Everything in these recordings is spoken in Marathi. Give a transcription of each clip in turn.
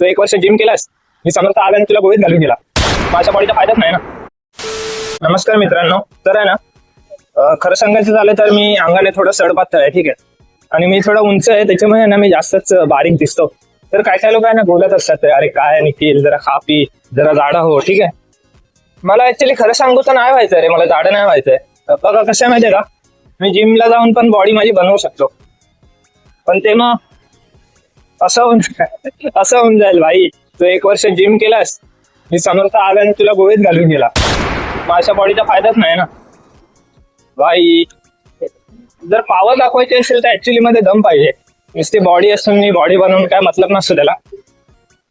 तू 1 वर्ष जिम केलास, मी समर्थ आल्याने तुला गोळीत घालून गेला. माझ्या बॉडीचा फायदाच नाही ना. नमस्कार मित्रांनो, तर आहे ना खरं सांगायचं झालं तर मी अंगाने थोडं सडपातळ आहे, ठीक आहे. आणि मी थोडं उंच आहे, त्याच्यामुळे ना मी जास्तच बारीक दिसतो. तर काय काय लोक आहे ना बोलत असतात, अरे काय निखिल जरा खा पी, जरा जाडा हो, ठीक आहे. मला ऍक्च्युली खरं सांगू तर नाही व्हायचं रे, मला जाडं नाही व्हायचंय. बघा कसं आहे माहितीये का, मी जिमला जाऊन पण बॉडी माझी बनवू शकतो, पण ते मग असं होऊन जाईल भाई. तू 1 वर्ष जिम केलास, मी समर्थ आल्याने तुला गोळीत घालून गेला. माझ्या बॉडीचा फायदाच नाही ना भाई. जर पॉवर दाखवायची असेल तर ऍक्च्युली मध्ये दम पाहिजे. नुसती बॉडी असून मी बॉडी बनवून काय मतलब नसतो त्याला.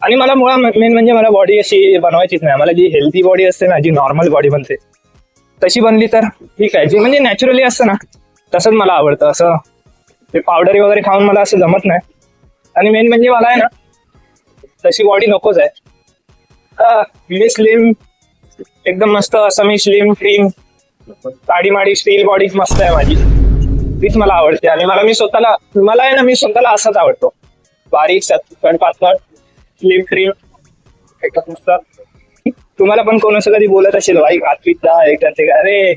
आणि मला मुळात मेन म्हणजे मला बॉडी अशी बनवायचीच नाही. मला जी हेल्दी बॉडी असते ना, जी नॉर्मल बॉडी बनते तशी बनली तर ठीक आहे. जी म्हणजे नॅचरली असतं ना तसंच मला आवडतं. असं ते पावडरी वगैरे खाऊन मला असं जमत नाही. आणि मेन म्हणजे मला आहे ना तशी बॉडी नकोच आहे. मी स्लिम एकदम मस्त, असं मी स्लिम क्लीन ताडी माडी स्टील बॉडी मस्त आहे माझी, तीच मला आवडते. आणि मला आहे ना मी स्वतःला असंच आवडतो, बारीक पातळ स्लिम क्रीम एकदम मस्त. तुम्हाला पण कोण असं कधी बोलत असेल भाई खातपीत करते का, अरे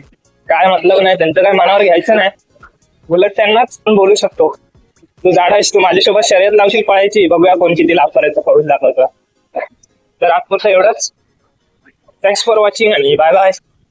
काय मतलब नाही, त्यांचं काय मनावर घ्यायचं नाही. उलट त्यांनाच पण बोलू शकतो, तू जाडा आहेस, तू माझ्यासोबत शर्यत लावशील पळायची, बघूया कोण किती लाभ करायचं कळून दाखवतं. तर आजपर्यंत एवढंच. थँक्स फॉर वॉचिंग आणि बाय बाय.